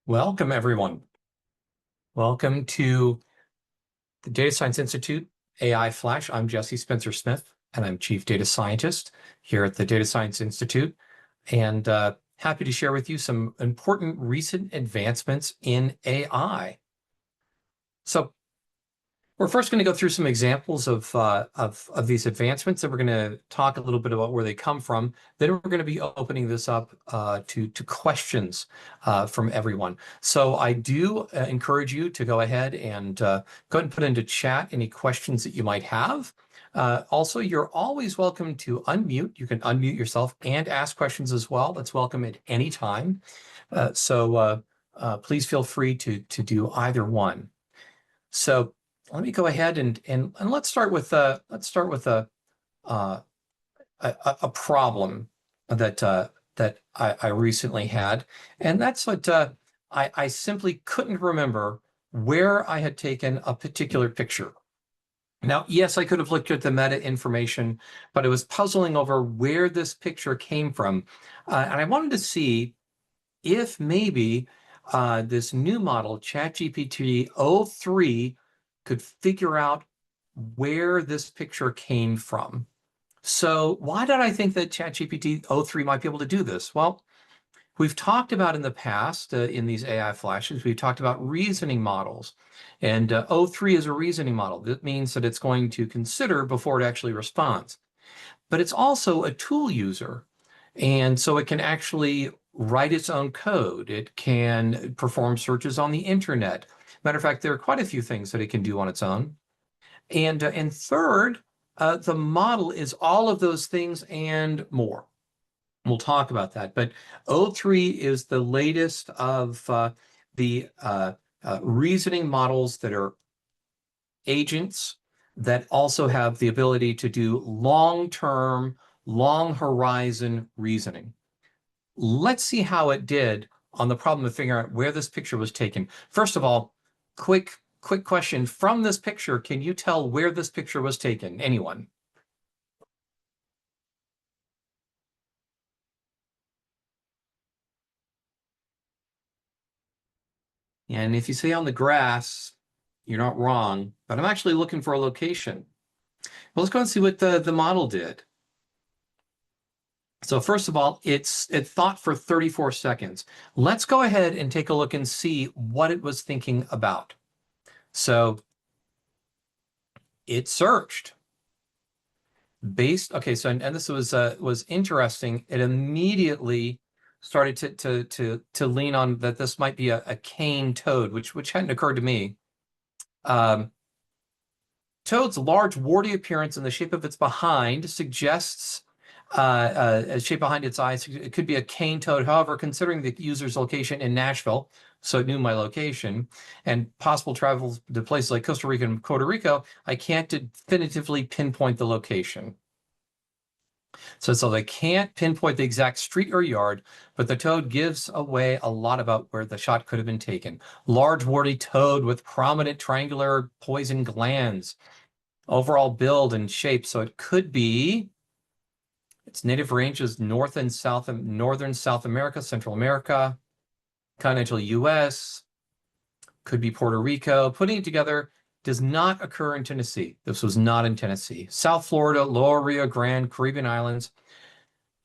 Welcome, everyone. Welcome to the Data Science Institute AI Flash. I'm Jesse Spencer-Smith, and I'm Chief Data Scientist here at the Data Science Institute, and happy to share with you some important recent advancements in AI. So we're first going to go through some examples of these advancements, and we're going to talk a little bit about where they come from. Then we're going to be opening this up to questions from everyone. So I do encourage you to go ahead and put into chat any questions that you might have. Also, you're always welcome to unmute. You can unmute yourself and ask questions as well. That's welcome at any time. So please feel free to do either one. So let me go ahead and let's start with a problem that I recently had, and that's what I simply couldn't remember where I had taken a particular picture. Now, yes, I could have looked at the meta information, but I was puzzling over where this picture came from, and I wanted to see if maybe this new model, ChatGPT-O3, could figure out where this picture came from. So why did I think that ChatGPT-O3 might be able to do this? Well, we've talked about in the past, in these AI flashes, we've talked about reasoning models. And O3 is a reasoning model. That means that it's going to consider before it actually responds. But it's also a tool user. And so it can actually write its own code. It can perform searches on the internet. Matter of fact, there are quite a few things that it can do on its own. And third, the model is all of those things and more. We'll talk about that. But O3 is the latest of the reasoning models that are agents that also have the ability to do long-term, long horizon reasoning. Let's see how it did on the problem of figuring out where this picture was taken. First of all, quick question. From this picture, can you tell where this picture was taken? Anyone? And if you say on the grass, you're not wrong, but I'm actually looking for a location. Well, let's go and see what the model did. So first of all, it thought for 34 seconds. Let's go ahead and take a look and see what it was thinking about. So it searched okay, so and this was interesting. It immediately started to lean on that this might be a cane toad, which hadn't occurred to me. Toad's large warty appearance and the shape of its behind suggests a shape behind its eyes. It could be a cane toad. However, considering the user's location in Nashville, so it knew my location, and possible travel to places like Costa Rica and Puerto Rico, I can't definitively pinpoint the location. So they can't pinpoint the exact street or yard, but the toad gives away a lot about where the shot could have been taken. Large warty toad with prominent triangular poison glands. Overall build and shape, so it could be its native range is northern South America, Central America, continental US, could be Puerto Rico. Putting it together does not occur in Tennessee. This was not in Tennessee. South Florida, Lower Rio Grande, Caribbean Islands.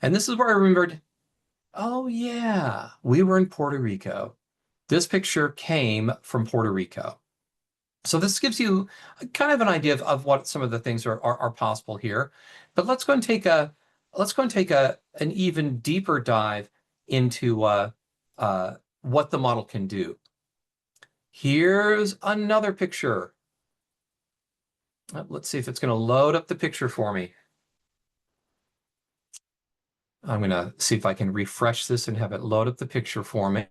And this is where I remembered, oh yeah, we were in Puerto Rico. This picture came from Puerto Rico. So this gives you kind of an idea of what some of the things are possible here. But let's go and take an even deeper dive into what the model can do. Here's another picture. Let's see if it's going to load up the picture for me. I'm going to see if I can refresh this and have it load up the picture for me.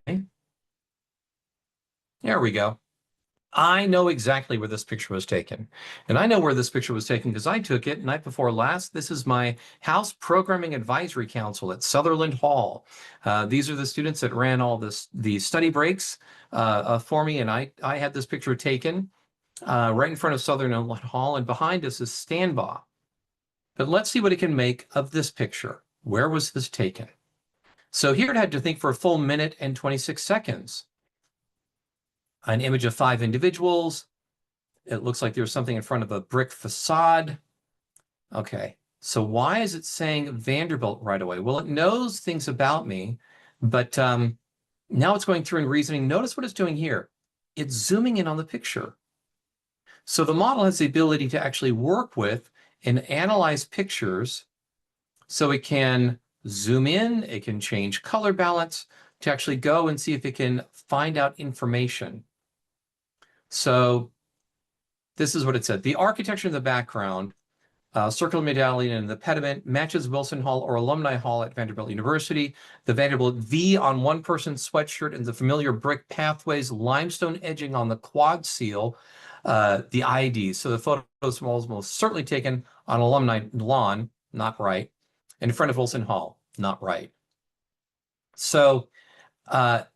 There we go. I know exactly where this picture was taken. And I know where this picture was taken because I took it night before last. This is my House Programming Advisory Council at Sutherland Hall. These are the students that ran all the study breaks for me, and I had this picture taken right in front of Sutherland Hall, and behind us is Standbaugh. But let's see what it can make of this picture. Where was this taken? So here it had to think for a full minute and 26 seconds. an image of 5 individuals. It looks like there's something in front of a brick facade. Okay, so why is it saying Vanderbilt right away? Well, it knows things about me, but now it's going through and reasoning. Notice what it's doing here. It's zooming in on the picture. So the model has the ability to actually work with and analyze pictures. So it can zoom in, it can change color balance to actually go and see if it can find out information. So this is what it said. The architecture in the background, circular medallion and the pediment, matches Wilson Hall or Alumni Hall at Vanderbilt University. The Vanderbilt V on one person's sweatshirt and the familiar brick pathways, limestone edging on the quad seal, the IDs. So the photos was most certainly taken on Alumni lawn, not right, in front of Wilson Hall, not right. So I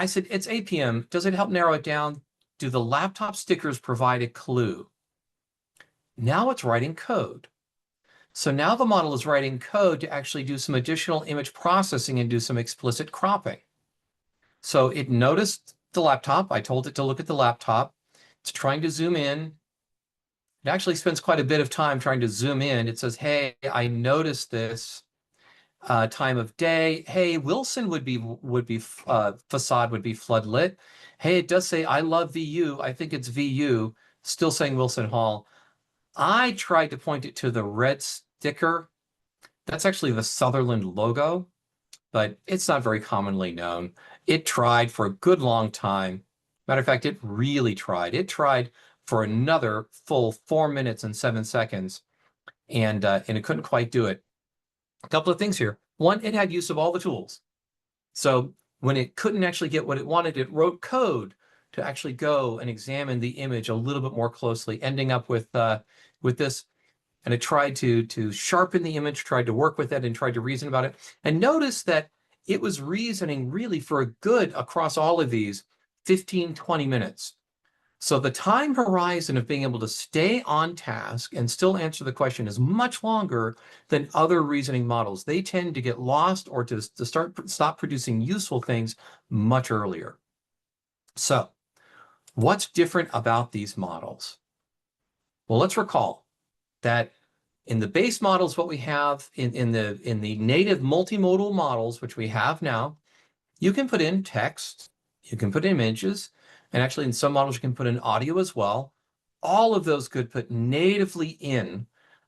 said, it's 8 p.m. Does it help narrow it down? Do the laptop stickers provide a clue? Now it's writing code. So now the model is writing code to actually do some additional image processing and do some explicit cropping. So it noticed the laptop. I told it to look at the laptop. It's trying to zoom in. It actually spends quite a bit of time trying to zoom in. It says, hey, I noticed this time of day. Hey, Wilson would be facade would be floodlit. Hey, it does say I love VU. I think it's VU. Still saying Wilson Hall. I tried to point it to the red sticker. That's actually the Sutherland logo, but it's not very commonly known. It tried for a good long time. Matter of fact, it really tried. It tried for another full 4 minutes and 7 seconds, and it couldn't quite do it. A couple of things here. One, it had use of all the tools. So when it couldn't actually get what it wanted, it wrote code to actually go and examine the image a little bit more closely, ending up with this. And it tried to sharpen the image, tried to work with it, and tried to reason about it. And notice that it was reasoning really for a good, across all of these, 15, 20 minutes. So the time horizon of being able to stay on task and still answer the question is much longer than other reasoning models. They tend to get lost or to stop producing useful things much earlier. So what's different about these models? Well, let's recall that in the base models, what we have in the native multimodal models, which we have now, you can put in text, you can put in images, and actually in some models you can put in audio as well. All of those could put natively in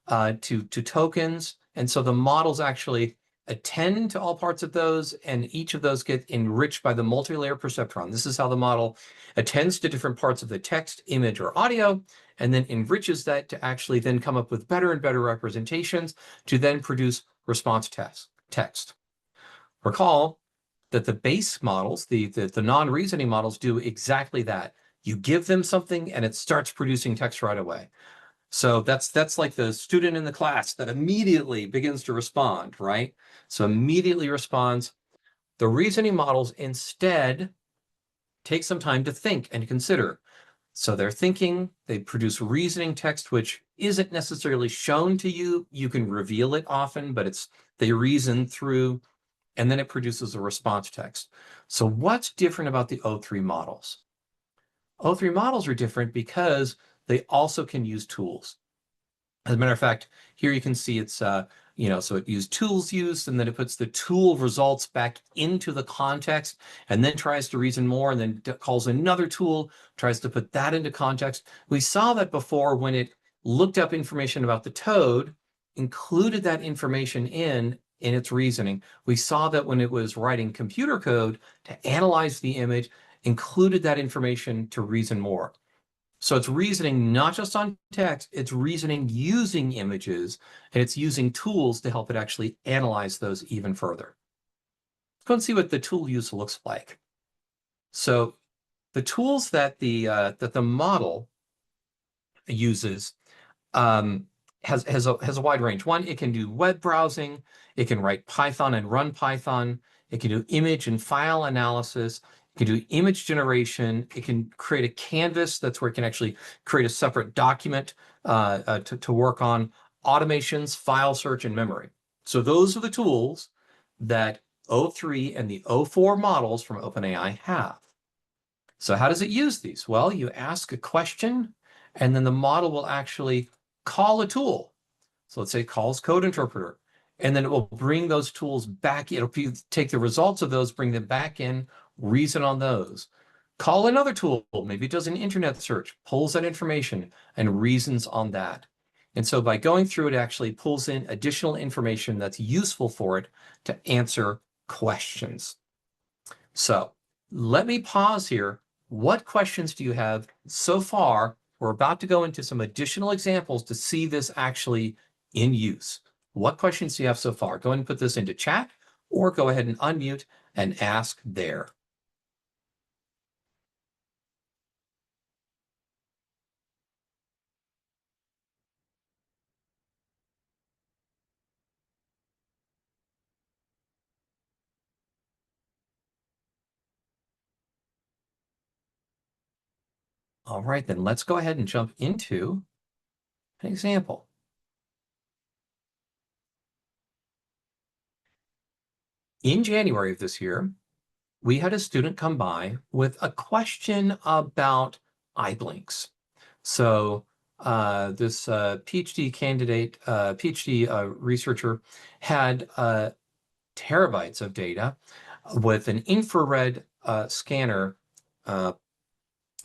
to tokens, and so the models actually attend to all parts of those, and each of those get enriched by the multi-layer perceptron. This is how the model attends to different parts of the text, image, or audio, and then enriches that to actually then come up with better and better representations to then produce response text. Recall that the base models, the non-reasoning models, do exactly that. You give them something and it starts producing text right away. So that's like the student in the class that immediately begins to respond, right? So immediately responds. The reasoning models instead take some time to think and consider. So they're thinking, they produce reasoning text, which isn't necessarily shown to you. You can reveal it often, but they reason through, and then it produces a response text. So what's different about the O3 models? O3 models are different because they also can use tools. As a matter of fact, here you can see it's, so it used tools used, and then it puts the tool results back into the context, and then tries to reason more, and then calls another tool, tries to put that into context. We saw that before when it looked up information about the toad, included that information in its reasoning. We saw that when it was writing computer code to analyze the image, included that information to reason more. So it's reasoning not just on text, it's reasoning using images, and it's using tools to help it actually analyze those even further. Let's go and see what the tool use looks like. So the tools that the model uses has a wide range. One, it can do web browsing, it can write Python and run Python, it can do image and file analysis, it can do image generation, it can create a canvas, that's where it can actually create a separate document to work on, automations, file search, and memory. So those are the tools that O3 and the O4 models from OpenAI have. So how does it use these? Well, you ask a question, and then the model will actually call a tool. So let's say it calls code interpreter, and then it will bring those tools back. It'll take the results of those, bring them back in, reason on those. Call another tool, maybe it does an internet search, pulls that information and reasons on that. And so by going through it, actually pulls in additional information that's useful for it to answer questions. So let me pause here. What questions do you have so far? We're about to go into some additional examples to see this actually in use. What questions do you have so far? Go ahead and put this into chat, or go ahead and unmute and ask there. All right, then let's go ahead and jump into an example. In January of this year, we had a student come by with a question about eye blinks. So this PhD candidate, PhD researcher had terabytes of data with an infrared scanner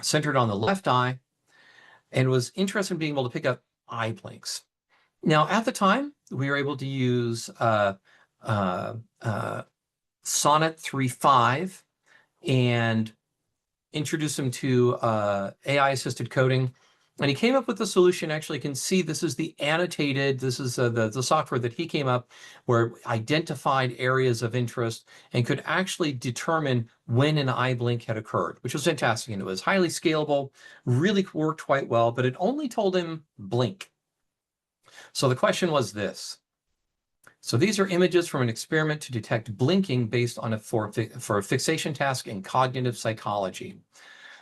centered on the left eye, and was interested in being able to pick up eye blinks. Now, at the time, we were able to use Sonnet 3.5 and introduce him to AI-assisted coding. And he came up with the solution. Actually, you can see this is the annotated, this is the software that he came up where identified areas of interest and could actually determine when an eye blink had occurred, which was fantastic. And it was highly scalable, really worked quite well, but it only told him blink. So the question was this. So these are images from an experiment to detect blinking based on for a fixation task in cognitive psychology.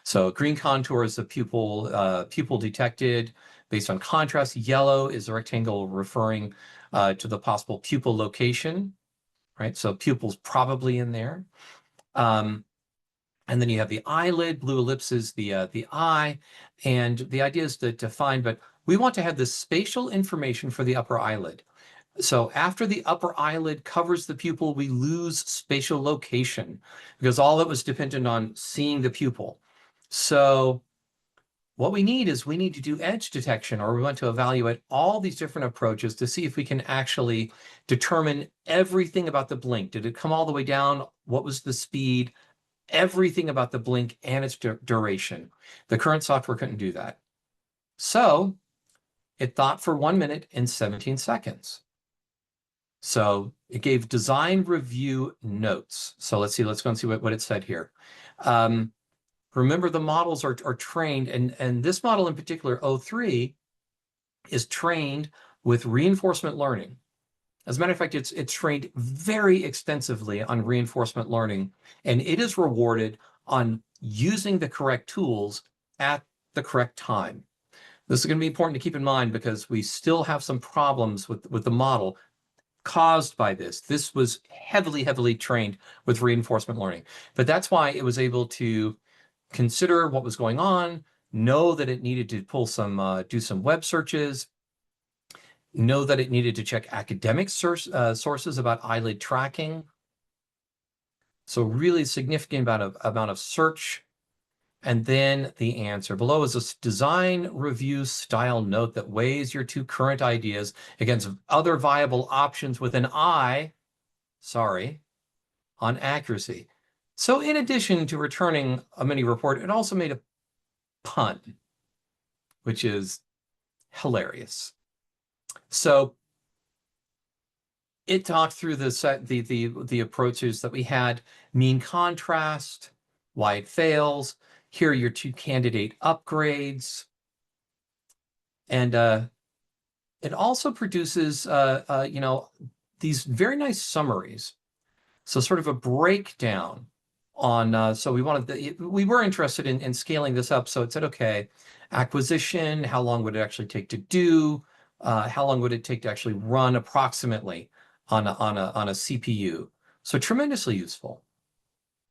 So green contour is the pupil detected based on contrast. Yellow is the rectangle referring to the possible pupil location, right? So pupil's probably in there. And then you have the eyelid, blue ellipses, the eye, and the idea is to find, but we want to have the spatial information for the upper eyelid. So after the upper eyelid covers the pupil, we lose spatial location because all it was dependent on seeing the pupil. So what we need is we need to do edge detection, or we want to evaluate all these different approaches to see if we can actually determine everything about the blink. Did it come all the way down? What was the speed? Everything about the blink and its duration. The current software couldn't do that. So it thought for 1 minute and 17 seconds. So it gave design review notes. So let's go and see what it said here. Remember, the models are trained, and this model in particular, O3, is trained with reinforcement learning. As a matter of fact, it's trained very extensively on reinforcement learning, and it is rewarded on using the correct tools at the correct time. This is going to be important to keep in mind because we still have some problems with the model caused by this. This was heavily trained with reinforcement learning, but that's why it was able to consider what was going on, know that it needed to pull some, do some web searches, know that it needed to check academic sources about eyelid tracking. So really significant amount of search. And then the answer. Below is a design review style note that weighs your two current ideas against other viable options with an eye, on accuracy. So in addition to returning a mini report, it also made a pun, which is hilarious. So it talked through the approaches that we had: mean contrast, why it fails. Here are your two candidate upgrades. And it also produces, these very nice summaries. So sort of a breakdown on, so we were interested in scaling this up. So it said, okay, acquisition, how long would it actually take to do? How long would it take to actually run approximately on a CPU? So tremendously useful.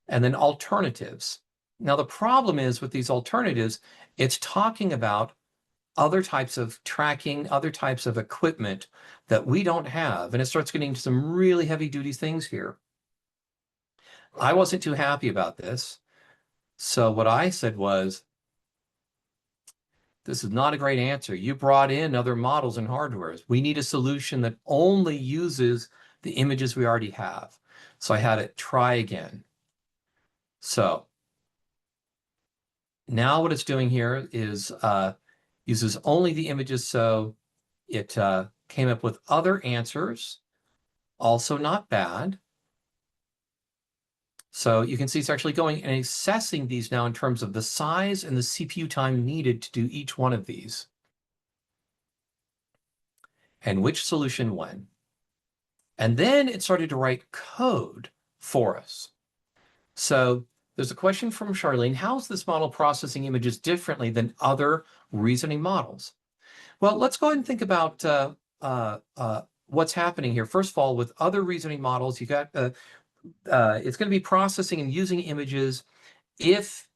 And then alternatives. Now, the problem is with these alternatives, it's talking about other types of tracking, other types of equipment that we don't have. And it starts getting into some really heavy duty things here. I wasn't too happy about this. So what I said was, this is not a great answer. You brought in other models and hardwares. We need a solution that only uses the images we already have. So I had it try again. So now what it's doing here is uses only the images. So it came up with other answers, also not bad. So you can see it's actually going and assessing these now in terms of the size and the CPU time needed to do each one of these. And which solution when. And then it started to write code for us. So there's a question from Charlene, how is this model processing images differently than other reasoning models? Well, let's go ahead and think about what's happening here. First of all, with other reasoning models, you got it's going to be processing and using images if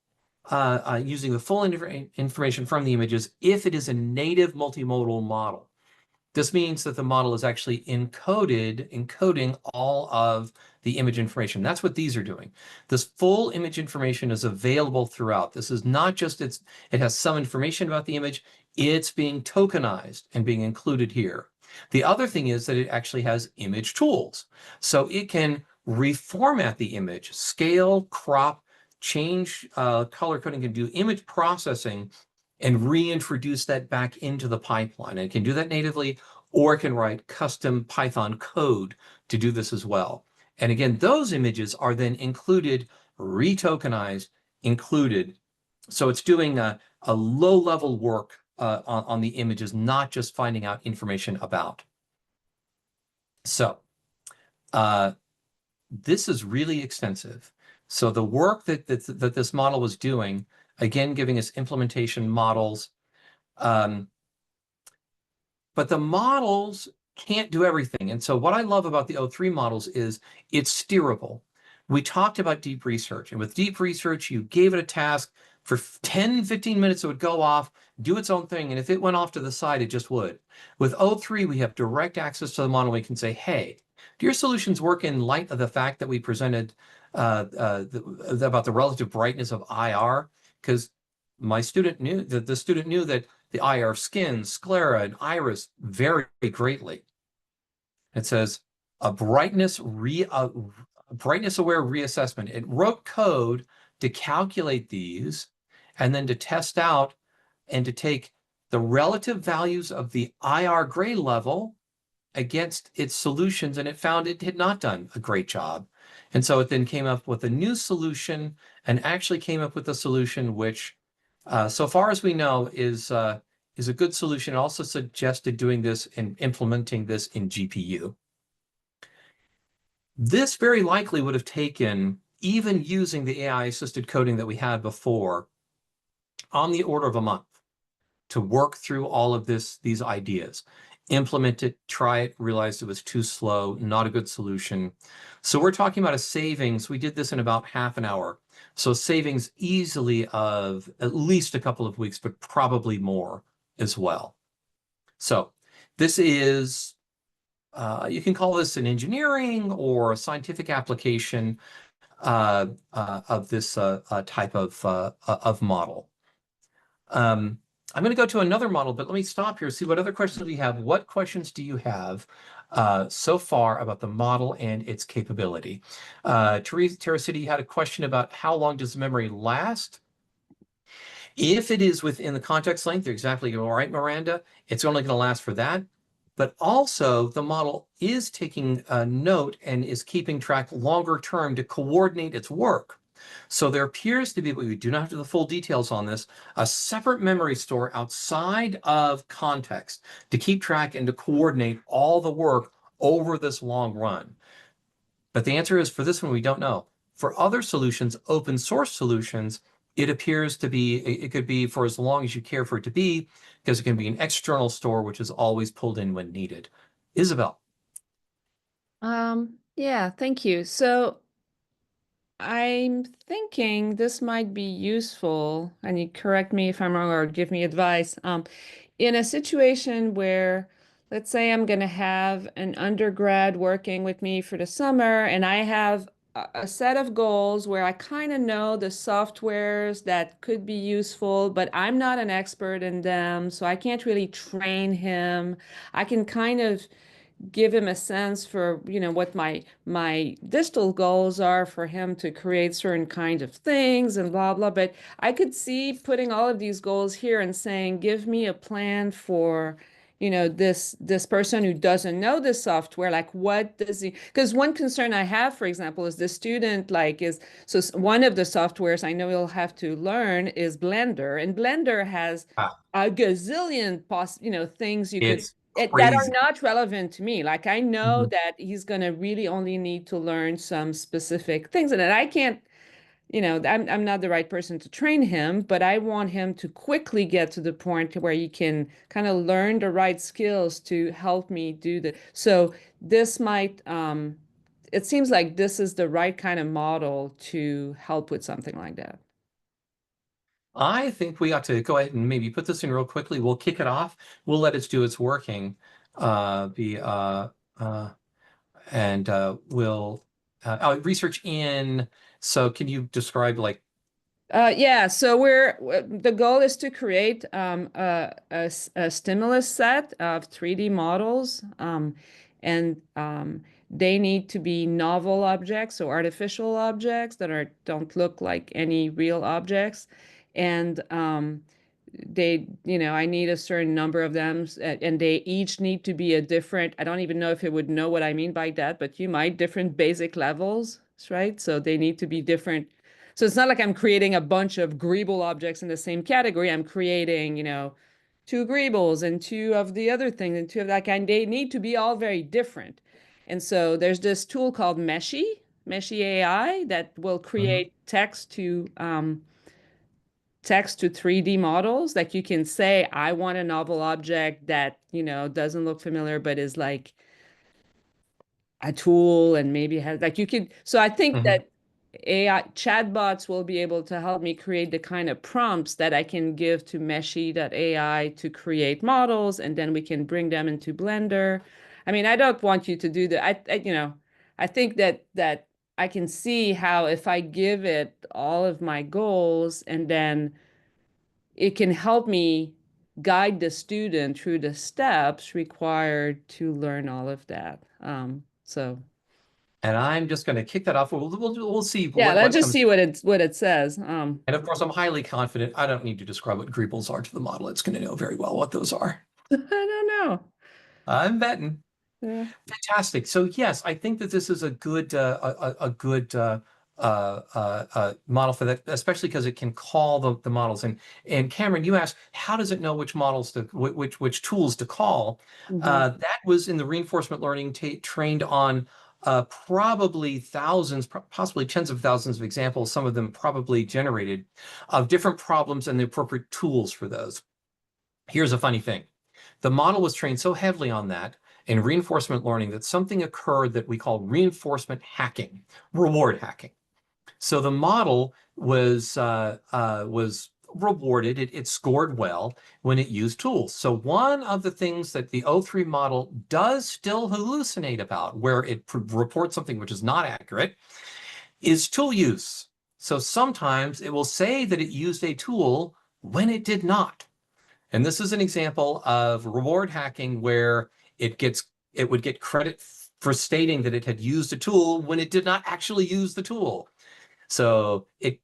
using the full information from the images if it is a native multimodal model. This means that the model is actually encoding all of the image information. That's what these are doing. This full image information is available throughout. This is not just it has some information about the image, it's being tokenized and being included here. The other thing is that it actually has image tools. So it can reformat the image, scale, crop, change color coding, can do image processing and reintroduce that back into the pipeline. And it can do that natively, or it can write custom Python code to do this as well. And again, those images are then included, retokenized, included. So it's doing a low-level work on the images, not just finding out information about. So this is really extensive. So the work that this model was doing, again, giving us implementation models. But the models can't do everything. And so what I love about the O3 models is it's steerable. We talked about deep research. And with deep research, you gave it a task. For 10, 15 minutes, it would go off, do its own thing. And if it went off to the side, it just would. With O3, we have direct access to the model. We can say, hey, do your solutions work in light of the fact that we presented about the relative brightness of IR? Because my student knew that the student knew that the IR skin, sclera, and iris vary greatly. It says a brightness-aware reassessment. It wrote code to calculate these and then to test out and to take the relative values of the IR gray level against its solutions, and it found it had not done a great job. And so it then came up with a new solution and actually came up with a solution which, so far as we know, is a good solution. It also suggested doing this and implementing this in GPU. This very likely would have taken, even using the AI-assisted coding that we had before, on the order of a month to work through all of these ideas. Implement it, try it, realized it was too slow, not a good solution. So we're talking about a savings. We did this in about half an hour. So savings easily of at least a couple of weeks, but probably more as well. So this is, you can call this an engineering or a scientific application of this type of model. I'm going to go to another model, but let me stop here, see what other questions we have. What questions do you have so far about the model and its capability? Terra City had a question about how long does memory last? If it is within the context length, you're exactly right, Miranda. It's only going to last for that. But also, the model is taking a note and is keeping track longer term to coordinate its work. So there appears to be, but we do not have the full details on this, a separate memory store outside of context to keep track and to coordinate all the work over this long run. But the answer is, for this one, we don't know. For other solutions, open source solutions, it appears to be, it could be for as long as you care for it to be, because it can be an external store, which is always pulled in when needed. Isabel. Yeah, thank you. So I'm thinking this might be useful, and you correct me if I'm wrong or give me advice. In a situation where, let's say I'm going to have an undergrad working with me for the summer, and I have a set of goals where I kind of know the softwares that could be useful, but I'm not an expert in them, so I can't really train him. I can kind of give him a sense for, what my distal goals are for him to create certain kinds of things and blah blah. But I could see putting all of these goals here and saying, give me a plan for, this person who doesn't know this software, like what does he, because one concern I have, for example, is the student one of the softwares I know he'll have to learn is Blender, and Blender has Ah, a gazillion things you could it's that are crazy. not relevant to me. Like I know Mhm. that he's going to really only need to learn some specific things, and that I can't, I'm not the right person to train him, but I want him to quickly get to the point where he can kind of learn the right skills to help me do that. So this might, it seems like this is the right kind of model to help with something like that. I think we ought to go ahead and maybe put this in real quickly. We'll kick it off. We'll let it do its working. The uh, and we'll research in. So can you describe like, Yeah, so the goal is to create a stimulus set of 3D models, and they need to be novel objects, so artificial objects that don't look like any real objects, and I need a certain number of them, and they each need to be a different. I don't even know if it would know what I mean by that, but you might different basic levels, right? So they need to be different. So it's not like I'm creating a bunch of greeble objects in the same category. I'm creating, two greebles and two of the other things and two of that kind. They need to be all very different. And so there's this tool called Meshy AI that will Mhm. create text to 3D models. Like you can say, I want a novel object that, doesn't look familiar, but is like a tool and maybe has like you could. So I think Mhm. that AI chatbots will be able to help me create the kind of prompts that I can give to Meshy.ai to create models, and then we can bring them into Blender. I mean, I don't want you to do that. I think that I can see how if I give it all of my goals and then it can help me guide the student through the steps required to learn all of that. So And I'm just going to kick that off. We'll see yeah, let's what just comes. see what it says. And of course, I'm highly confident. I don't need to describe what greebles are to the model. It's going to know very well what those are. I don't know. I'm betting. Yeah. Fantastic. So yes, I think that this is a good a good model for that, especially because it can call the models. And Cameron, you asked, how does it know which models to which tools to call? Mhm. That was in the reinforcement learning trained on probably thousands, possibly tens of thousands of examples, some of them probably generated of different problems and the appropriate tools for those. Here's a funny thing. The model was trained so heavily on that in reinforcement learning that something occurred that we call reinforcement hacking, reward hacking. So the model was rewarded. It scored well when it used tools. So one of the things that the O3 model does still hallucinate about, where it reports something which is not accurate, is tool use. So sometimes it will say that it used a tool when it did not. And this is an example of reward hacking where it would get credit for stating that it had used a tool when it did not actually use the tool. So it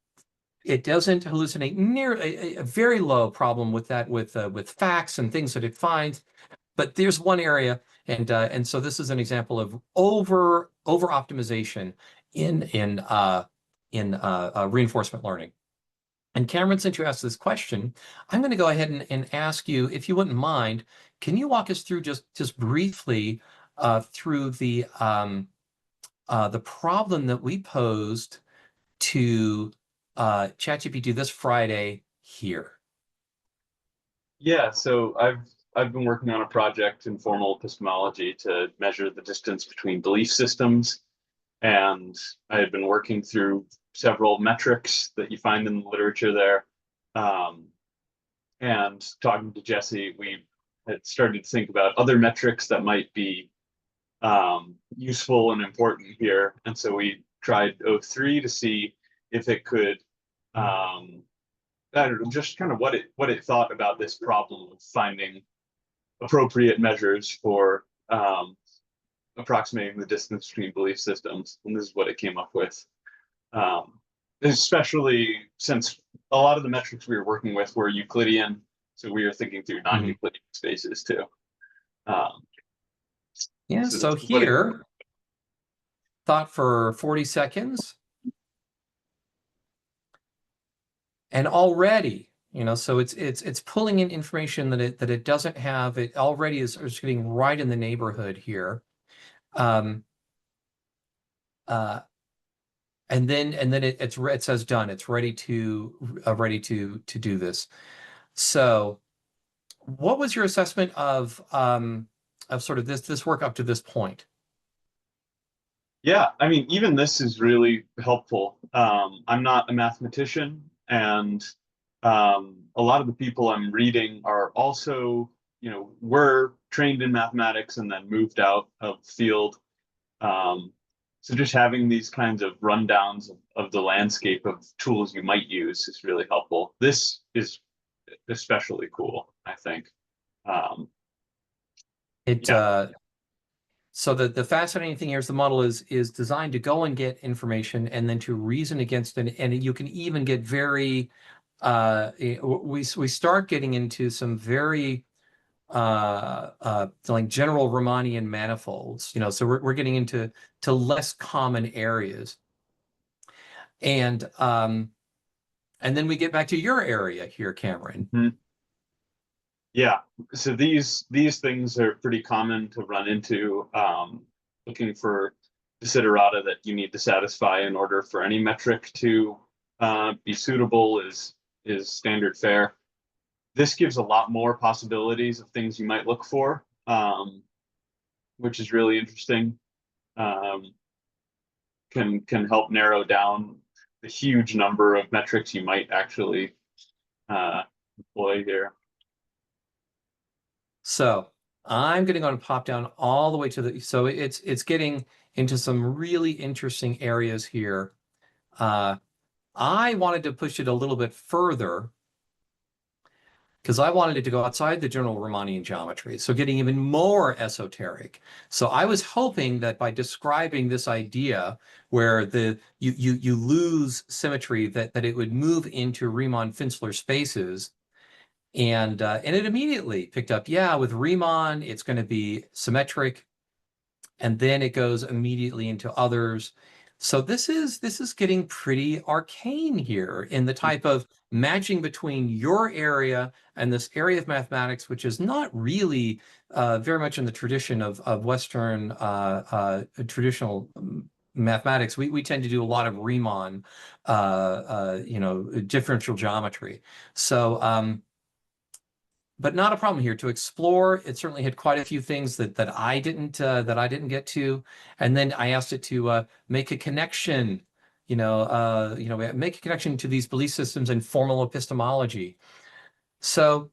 doesn't hallucinate near a very low problem with that with facts and things that it finds. But there's one area, and so this is an example of over optimization in reinforcement learning. And Cameron, since you asked this question, I'm going to go ahead and ask you, if you wouldn't mind, can you walk us through just briefly through the problem that we posed to ChatGPT this Friday here? Yeah, so I've been working on a project in formal epistemology to measure the distance between belief systems, and I had been working through several metrics that you find in the literature there. And talking to Jesse, we had started to think about other metrics that might be useful and important here. And so we tried O3 to see if it could, I don't know, just kind of what it thought about this problem of finding appropriate measures for approximating the distance between belief systems. And this is what it came up with. Especially since a lot of the metrics we were working with were Euclidean, so we were thinking through non-Euclidean spaces too. Yeah, so here, thought for 40 seconds. And already, so it's pulling in information that it doesn't have. It already is getting right in the neighborhood here. And then it says done. It's ready to do this. So what was your assessment of sort of this work up to this point? Yeah, I mean, even this is really helpful. I'm not a mathematician, and a lot of the people I'm reading are also, were trained in mathematics and then moved out of the field. So just having these kinds of rundowns of the landscape of tools you might use is really helpful. This is especially cool, I think. So the fascinating thing here is the model is designed to go and get information and then to reason against it, and you can even get very we start getting into some very like general Riemannian manifolds, so we're getting into less common areas, and then we get back to your area here, Cameron. Mm-hmm. Yeah, so these things are pretty common to run into. Looking for desiderata that you need to satisfy in order for any metric to be suitable is standard fare. This gives a lot more possibilities of things you might look for, which is really interesting. Can help narrow down the huge number of metrics you might actually employ here. So I'm going to pop down all the way to so it's getting into some really interesting areas here. I wanted to push it a little bit further because I wanted it to go outside the general Riemannian geometry, so getting even more esoteric. So I was hoping that by describing this idea where you lose symmetry, that it would move into Riemann-Finsler spaces. And it immediately picked up, yeah, with Riemann, it's going to be symmetric. And then it goes immediately into others. So this is getting pretty arcane here in the type of matching between your area and this area of mathematics, which is not really very much in the tradition of Western traditional mathematics. We tend to do a lot of Riemann, differential geometry. So, but not a problem here to explore. It certainly had quite a few things that I didn't get to, and then I asked it to make a connection, make a connection to these belief systems in formal epistemology. So,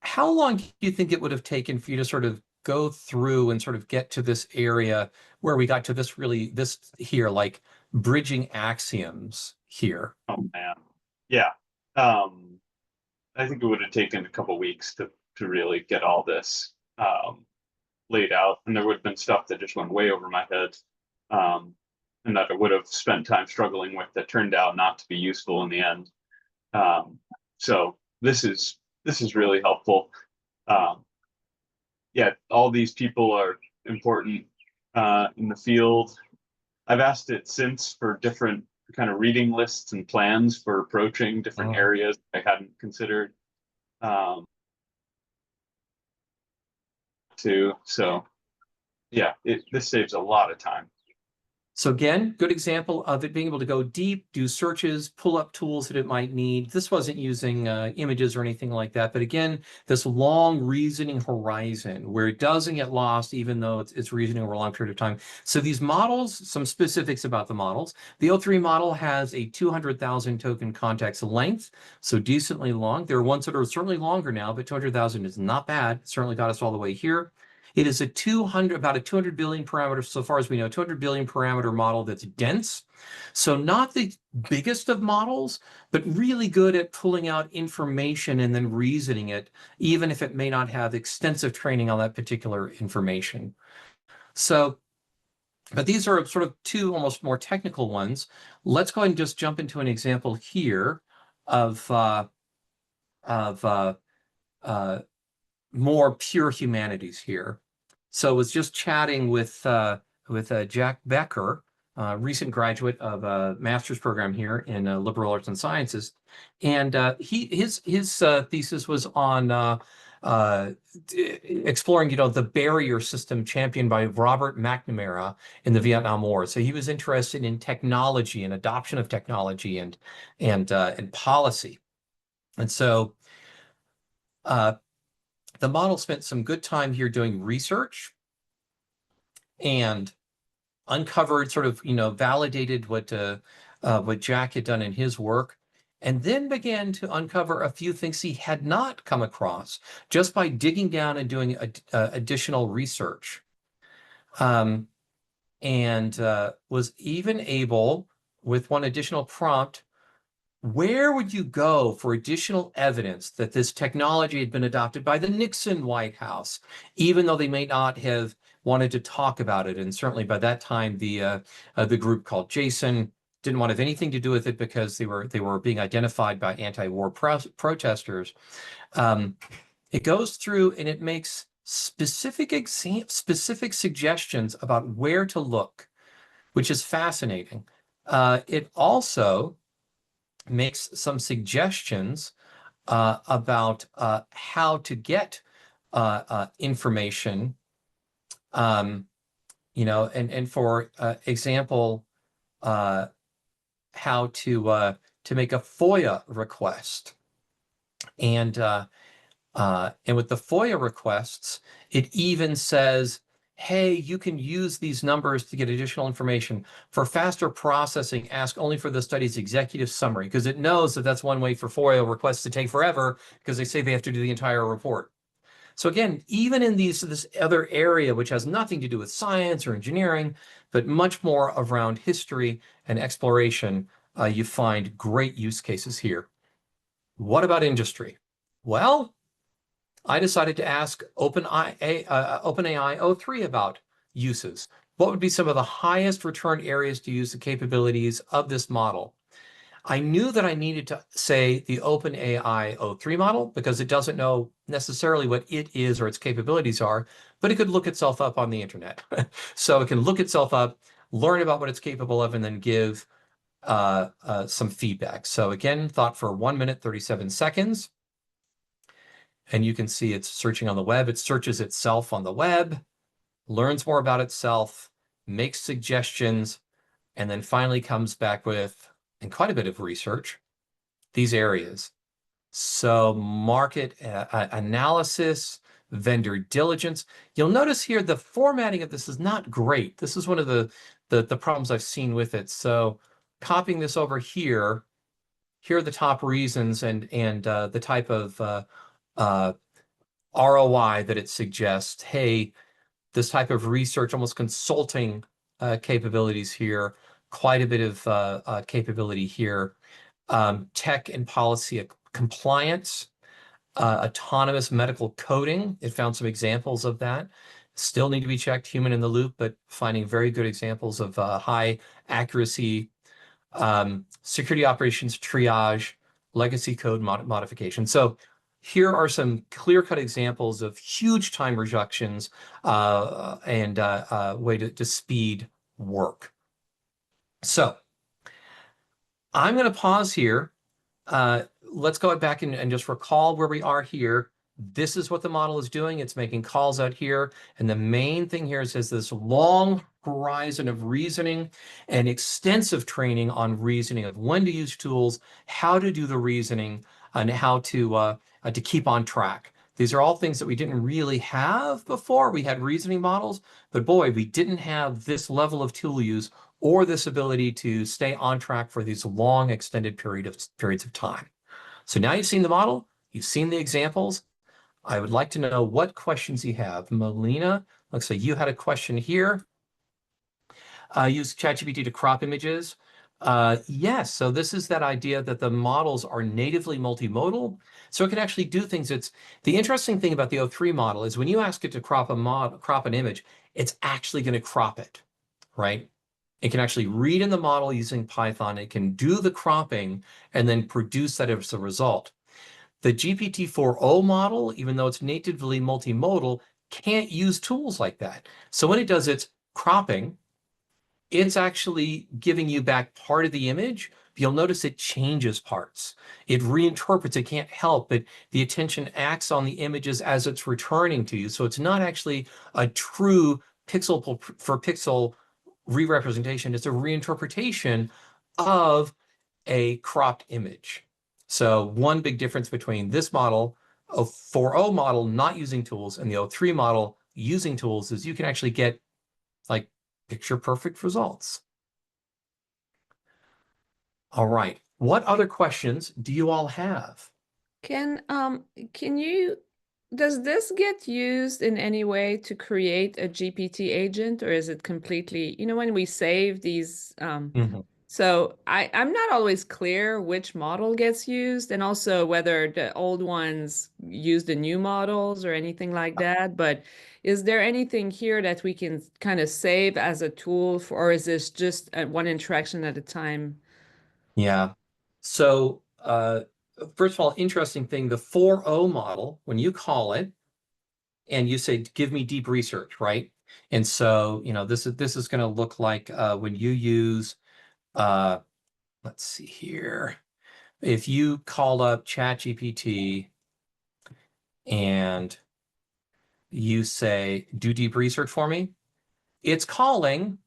how long do you think it would have taken for you to sort of go through and sort of get to this area where we got to this here, like bridging axioms here? Oh man, yeah. I think it would have taken a couple weeks to really get all this laid out, and there would have been stuff that just went way over my head, and that I would have spent time struggling with that turned out not to be useful in the end. So this is really helpful. Yeah, all these people are important in the field. I've asked it since for different kind of reading lists and plans for approaching different areas I hadn't considered. So yeah, this saves a lot of time. So again, good example of it being able to go deep, do searches, pull up tools that it might need. This wasn't using images or anything like that. But again, this long reasoning horizon where it doesn't get lost, even though it's reasoning over a long period of time. So these models, some specifics about the models. The O3 model has a 200,000 token context length, so decently long. There are ones that are certainly longer now, but 200,000 is not bad. It certainly got us all the way here. It is about a 200 billion parameter, so far as we know, 200 billion parameter model that's dense. So not the biggest of models, but really good at pulling out information and then reasoning it, even if it may not have extensive training on that particular information. So, but these are sort of two almost more technical ones. Let's go ahead and just jump into an example here of more pure humanities here. So I was just chatting with Jack Becker, recent graduate of a master's program here in liberal arts and sciences, and his thesis was on exploring, the barrier system championed by Robert McNamara in the Vietnam War. So he was interested in technology and adoption of technology and policy, and so. The model spent some good time here doing research and uncovered validated what Jack had done in his work, and then began to uncover a few things he had not come across just by digging down and doing additional research. And was even able, with one additional prompt, where would you go for additional evidence that this technology had been adopted by the Nixon White House, even though they may not have wanted to talk about it? And certainly by that time, the group called Jason didn't want to have anything to do with it because they were being identified by anti-war protesters. It goes through and it makes specific suggestions about where to look, which is fascinating. It also makes some suggestions about how to get information, and for example, how to make a FOIA request, and with the FOIA requests, it even says, hey, you can use these numbers to get additional information. For faster processing, ask only for the study's executive summary, because it knows that that's one way for FOIA requests to take forever, because they say they have to do the entire report. So again, even in this other area, which has nothing to do with science or engineering, but much more around history and exploration, you find great use cases here. What about industry? Well, I decided to ask OpenAI O3 about uses. What would be some of the highest return areas to use the capabilities of this model? I knew that I needed to say the OpenAI O3 model because it doesn't know necessarily what it is or its capabilities are, but it could look itself up on the internet. So it can look itself up, learn about what it's capable of, and then give some feedback. So again, thought for 1 minute, 37 seconds. And you can see it's searching on the web. It searches itself on the web, learns more about itself, makes suggestions, and then finally comes back with, and quite a bit of research, these areas. So market analysis, vendor diligence. You'll notice here the formatting of this is not great. This is one of the problems I've seen with it. So copying this over here, here are the top reasons and the type of ROI that it suggests. Hey, this type of research, almost consulting capabilities here, quite a bit of capability here. Tech and policy compliance, autonomous medical coding. It found some examples of that. Still need to be checked, human in the loop, but finding very good examples of high accuracy, security operations triage, legacy code modification. So here are some clear-cut examples of huge time reductions and way to speed work. So I'm going to pause here. Let's go back and just recall where we are here. this is what the model is doing. It's making calls out here. And the main thing here is this long horizon of reasoning and extensive training on reasoning of when to use tools, how to do the reasoning, and how to keep on track. These are all things that we didn't really have before. We had reasoning models, but boy, we didn't have this level of tool use or this ability to stay on track for these long extended periods of time. So now you've seen the model, you've seen the examples. I would like to know what questions you have. Melina, looks like you had a question here. Use ChatGPT to crop images. Yes, so this is that idea that the models are natively multimodal, so it can actually do things. It's the interesting thing about the O3 model is when you ask it to crop an image, it's actually going to crop it, right? It can actually read in the model using Python. It can do the cropping and then produce that as a result. The GPT-4o model, even though it's natively multimodal, can't use tools like that. So when it does its cropping, it's actually giving you back part of the image. You'll notice it changes parts. It reinterprets, it can't help, but the attention acts on the images as it's returning to you. So it's not actually a true pixel for pixel re-representation. It's a reinterpretation of a cropped image. So one big difference between this model, a 4o model not using tools, and the O3 model using tools is you can actually get like picture perfect results. All right. What other questions do you all have? Does this get used in any way to create a GPT agent, or is it completely, when we save these, so I'm not always clear which model gets used and also whether the old ones use the new models or anything like that. But is there anything here that we can kind of save as a tool for, or is this just one interaction at a time? Yeah. So first of all, interesting thing, the 4o model, when you call it and you say, give me deep research, right? And so, this is going to look like when you use, let's see here. If you call up ChatGPT and you say, do deep research for me, it's calling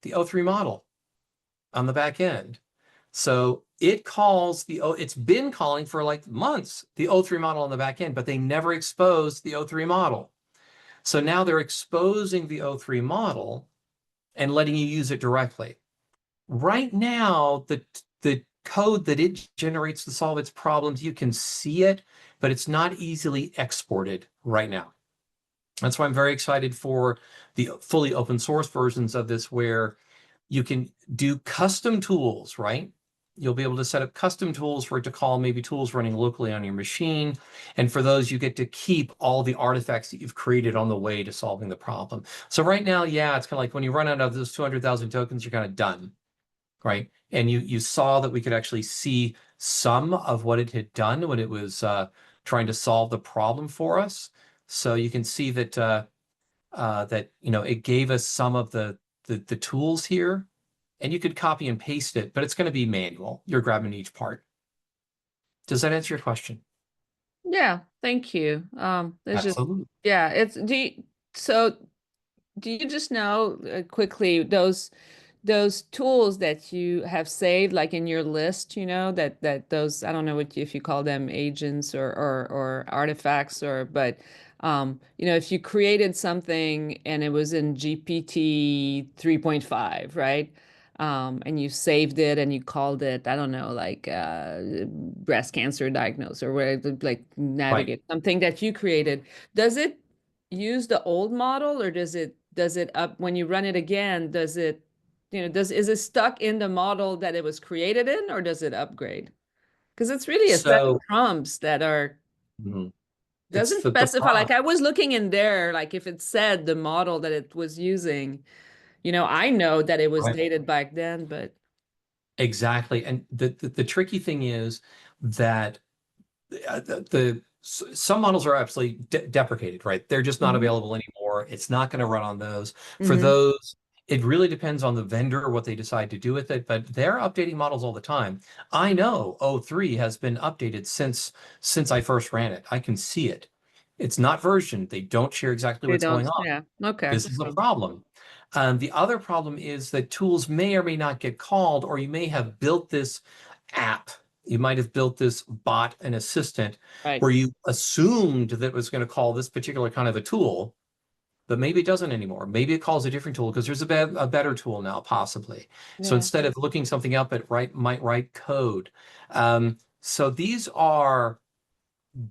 the O3 model on the back end. So it calls it's been calling for like months, the O3 model on the back end, but they never exposed the O3 model. So now they're exposing the O3 model and letting you use it directly. Right now, the code that it generates to solve its problems, you can see it, but it's not easily exported right now. That's why I'm very excited for the fully open source versions of this, where you can do custom tools, right? You'll be able to set up custom tools for it to call maybe tools running locally on your machine. And for those, you get to keep all the artifacts that you've created on the way to solving the problem. So right now, yeah, it's kind of like when you run out of those 200,000 tokens, you're kind of done, right? And you saw that we could actually see some of what it had done when it was trying to solve the problem for us. So you can see that it gave us some of the tools here, and you could copy and paste it, but it's going to be manual. You're grabbing each part. Does that answer your question? Yeah, thank you. There's Absolutely. so do you just know quickly those tools that you have saved, like in your list, that those, I don't know if you call them agents or artifacts, but if you created something and it was in GPT 3.5, right? And you saved it and you called it, I don't know, like breast cancer diagnosis or where like navigate something that you created. Does it use the old model, or does it up when you run it again, does it, is it stuck in the model that it was created in, or does it upgrade? Because it's really a set of prompts that are doesn't specify. Like I was looking in there, like if it said the model that it was using, I know that it was dated back then, but exactly. And the tricky thing is that some models are absolutely deprecated, right? They're just not available anymore. It's not going to run on those. For those, It really depends on the vendor, what they decide to do with it, but they're updating models all the time. I know O3 has been updated since I first ran it. I can see it. It's not versioned. They don't share exactly They what's don't, going on. yeah, okay. This is a problem. The other problem is that tools may or may not get called, or you may have built this app. You might have built this bot, an assistant, Right. where you assumed that it was going to call this particular kind of a tool, but maybe it doesn't anymore. Maybe it calls a different tool because there's a better tool now, possibly. So Yeah. instead of looking something up, it might write code. So these are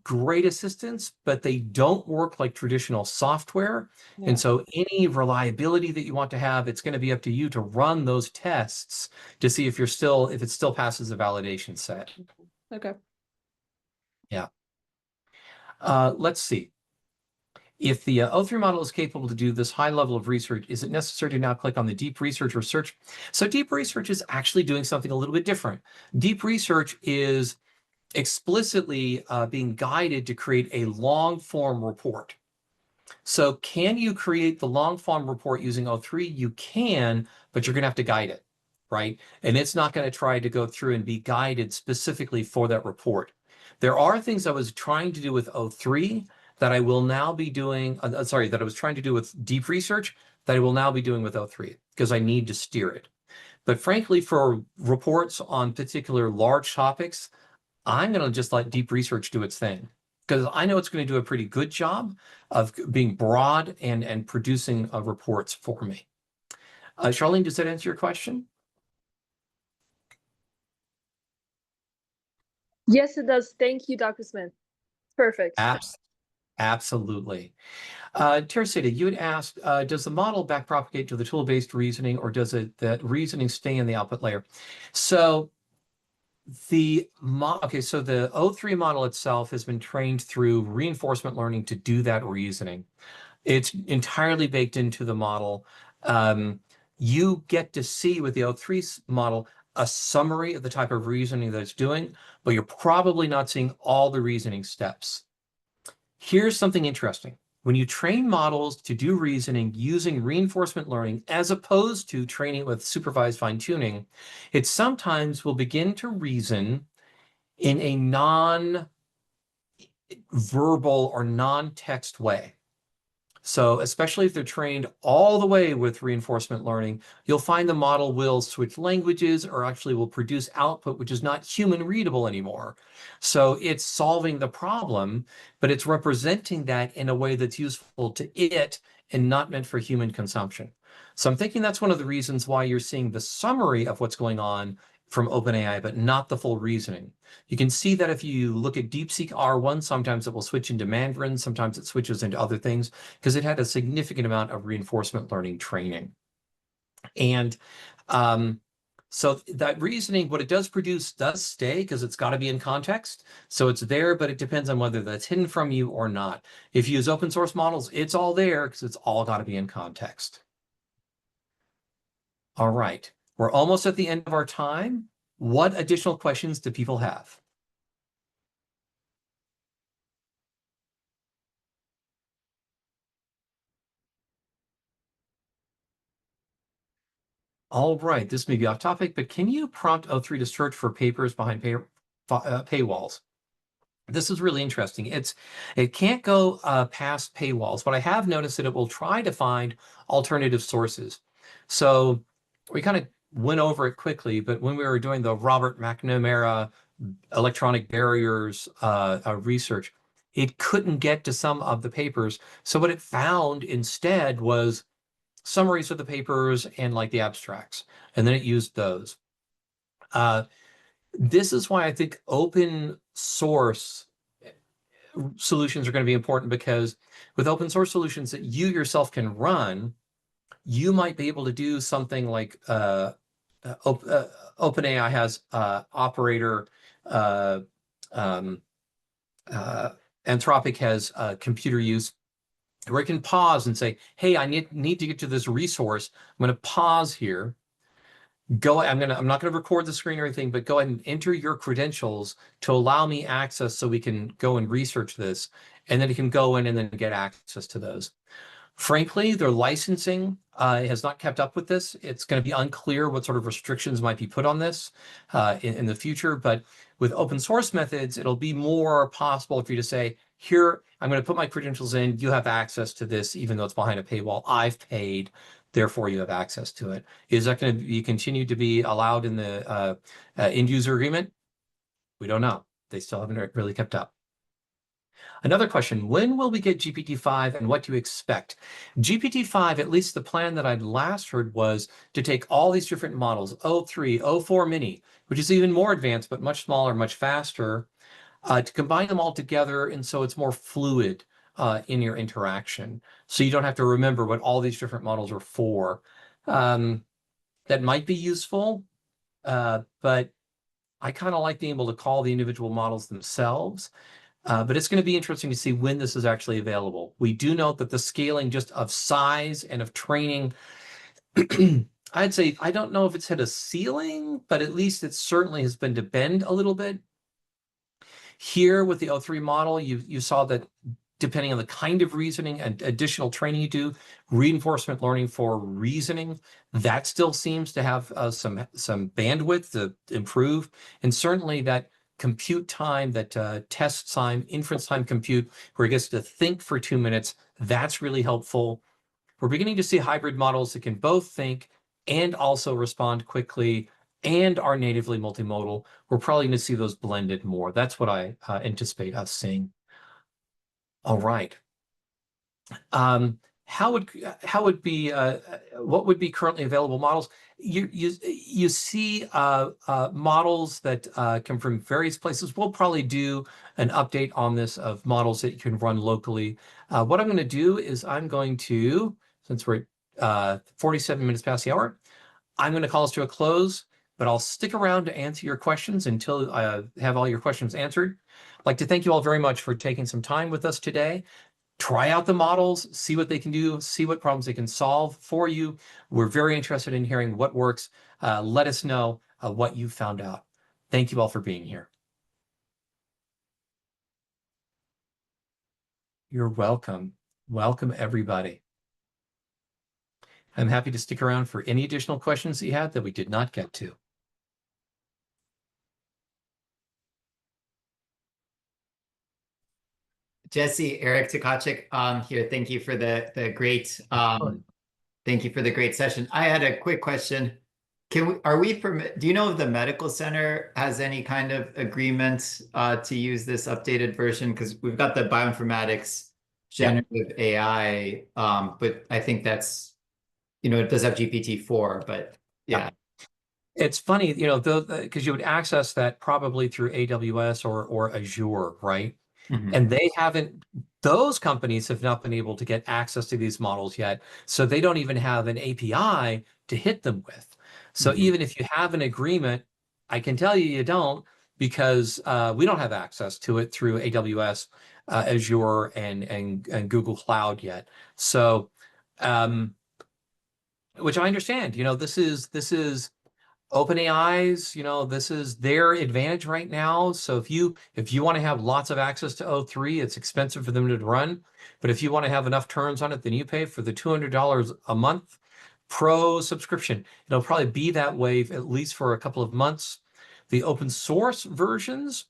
great assistants, but they don't work like traditional software. Yeah. And so any reliability that you want to have, it's going to be up to you to run those tests to see if it still passes the validation set. Okay. Yeah. Let's see. If the O3 model is capable to do this high level of research, is it necessary to now click on the deep research or search? So deep research is actually doing something a little bit different. Deep research is explicitly being guided to create a long form report. So can you create the long form report using O3? You can, but you're going to have to guide it, right? And it's not going to try to go through and be guided specifically for that report. There are things I was trying to do with O3 that I will now be doing, that I was trying to do with deep research that I will now be doing with O3 because I need to steer it. But frankly, for reports on particular large topics, I'm going to just let deep research do its thing because I know it's going to do a pretty good job of being broad and producing reports for me. Charlene, does that answer your question? Yes, it does. Thank you, Dr. Smith. Perfect. Absolutely. Teresita, you had asked, does the model backpropagate to the tool-based reasoning, or does that reasoning stay in the output layer? So so the O3 model itself has been trained through reinforcement learning to do that reasoning. It's entirely baked into the model. You get to see with the O3 model a summary of the type of reasoning that it's doing, but you're probably not seeing all the reasoning steps. Here's something interesting. When you train models to do reasoning using reinforcement learning, as opposed to training with supervised fine-tuning, it sometimes will begin to reason in a non-verbal or non-text way. So especially if they're trained all the way with reinforcement learning, you'll find the model will switch languages or actually will produce output which is not human readable anymore. So it's solving the problem, but it's representing that in a way that's useful to it and not meant for human consumption. So I'm thinking that's one of the reasons why you're seeing the summary of what's going on from OpenAI, but not the full reasoning. You can see that if you look at DeepSeek R1, sometimes it will switch into Mandarin, sometimes it switches into other things, because it had a significant amount of reinforcement learning training. And so that reasoning, what it does produce does stay because it's got to be in context. So it's there, but it depends on whether that's hidden from you or not. If you use open source models, it's all there because it's all got to be in context. All right. We're almost at the end of our time. What additional questions do people have? All right, this may be off topic, but can you prompt O3 to search for papers behind paywalls? This is really interesting. It can't go past paywalls, but I have noticed that it will try to find alternative sources. So we kind of went over it quickly, but when we were doing the Robert McNamara electronic barriers research, it couldn't get to some of the papers. So what it found instead was summaries of the papers and like the abstracts, and then it used those. This is why I think open source solutions are going to be important, because with open source solutions that you yourself can run, you might be able to do something like OpenAI has operator, Anthropic has computer use, where it can pause and say, hey, I need to get to this resource. I'm going to pause here. I'm not going to record the screen or anything, but go ahead and enter your credentials to allow me access so we can go and research this. And then it can go in and then get access to those. Frankly, their licensing has not kept up with this. It's going to be unclear what sort of restrictions might be put on this in the future. But with open source methods, it'll be more possible for you to say, here, I'm going to put my credentials in. You have access to this, even though it's behind a paywall. I've paid, therefore you have access to it. Is that going to be continued to be allowed in the end user agreement? We don't know. They still haven't really kept up. Another question, when will we get GPT-5 and what do you expect? GPT-5, at least the plan that I'd last heard, was to take all these different models, O3, O4 mini, which is even more advanced, but much smaller, much faster, to combine them all together. And so it's more fluid in your interaction. So you don't have to remember what all these different models are for. That might be useful, but I kind of like being able to call the individual models themselves. But it's going to be interesting to see when this is actually available. We do note that the scaling just of size and of training, I'd say, I don't know if it's hit a ceiling, but at least it certainly has been to bend a little bit. Here with the O3 model, you saw that depending on the kind of reasoning and additional training you do, reinforcement learning for reasoning, that still seems to have some bandwidth to improve. And certainly that compute time, that test time, inference time compute, where it gets to think for 2 minutes, that's really helpful. We're beginning to see hybrid models that can both think and also respond quickly and are natively multimodal. We're probably going to see those blended more. That's what I anticipate us seeing. All right. What would be currently available models? You see models that come from various places. We'll probably do an update on this of models that you can run locally. What I'm going to do is I'm going to, since we're 47 minutes past the hour, I'm going to call us to a close, but I'll stick around to answer your questions until I have all your questions answered. I'd like to thank you all very much for taking some time with us today. Try out the models, see what they can do, see what problems they can solve for you. We're very interested in hearing what works. Let us know what you found out. Thank you all for being here. You're welcome. Welcome, everybody. I'm happy to stick around for any additional questions that you had that we did not get to. Jesse, Eric Tkachuk here. Thank you for the great thank you for the great session. I had a quick question. Do you know if the medical center has any kind of agreement to use this updated version? Because we've got the bioinformatics generative AI, but I think that's, it does have GPT-4, but yeah. It's funny, because you would access that probably through AWS or Azure, right? Mm-hmm. And those companies have not been able to get access to these models yet. So they don't even have an API to hit them with. So even if you have an agreement, I can tell you don't, because we don't have access to it through AWS, Azure, and Google Cloud yet. So, which I understand, this is OpenAI's, this is their advantage right now. So if you want to have lots of access to O3, it's expensive for them to run. But if you want to have enough terms on it, then you pay for the $200 a month pro subscription. It'll probably be that way at least for a couple of months. The open source versions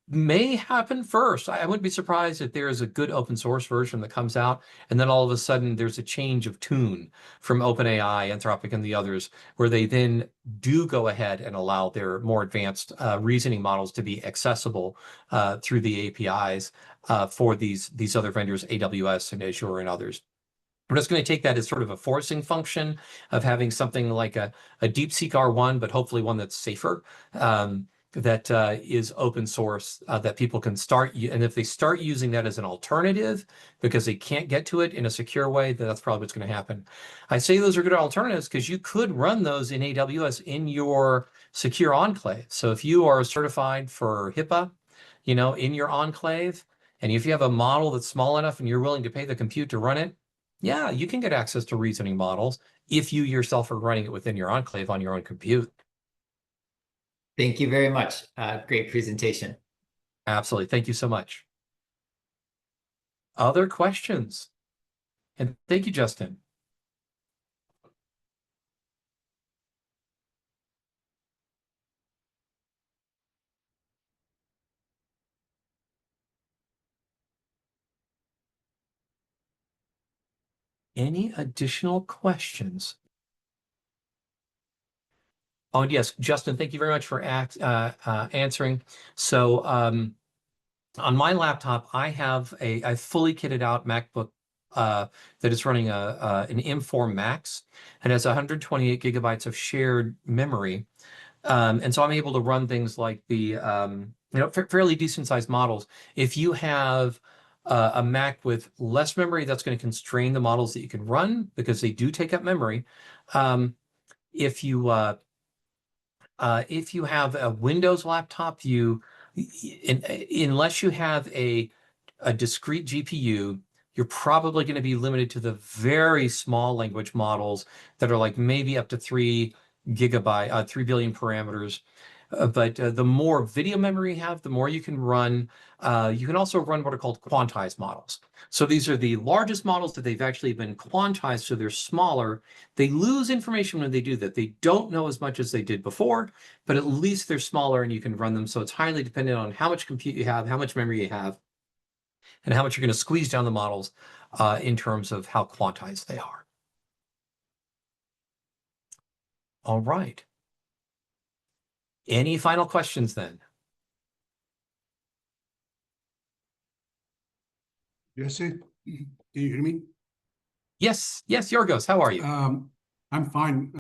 may happen first. I wouldn't be surprised if there is a good open source version that comes out, and then all of a sudden there's a change of tune from OpenAI, Anthropic, and the others, where they then do go ahead and allow their more advanced reasoning models to be accessible through the APIs for these other vendors, AWS and Azure and others. We're just going to take that as sort of a forcing function of having something like a DeepSeek R1, but hopefully one that's safer. That is open source, that people can start, and if they start using that as an alternative because they can't get to it in a secure way, then that's probably what's going to happen. I say those are good alternatives because you could run those in AWS in your secure enclave. So if you are certified for HIPAA, in your enclave, and if you have a model that's small enough and you're willing to pay the compute to run it, yeah, you can get access to reasoning models if you yourself are running it within your enclave on your own compute. Thank you very much. Great presentation. Absolutely. Thank you so much. Other questions? And thank you, Justin. Any additional questions? Oh, and yes, Justin, thank you very much for answering. So on my laptop, I fully kitted out MacBook that is running an M4 Max. It has 128 gigabytes of shared memory. And so I'm able to run things like the fairly decent sized models. If you have a Mac with less memory, that's going to constrain the models that you can run because they do take up memory. If you have a Windows laptop, unless you have a discrete GPU, you're probably going to be limited to the very small language models that are like maybe up to 3 gigabyte, 3 billion parameters. But the more video memory you have, the more you can run. You can also run what are called quantized models. So these are the largest models that they've actually been quantized, so they're smaller. They lose information when they do that. They don't know as much as they did before, but at least they're smaller and you can run them. So it's highly dependent on how much compute you have, how much memory you have, and how much you're going to squeeze down the models in terms of how quantized they are. All right. Any final questions then? Jesse, can you hear me? Yes, Yorgos, how are you? I'm fine.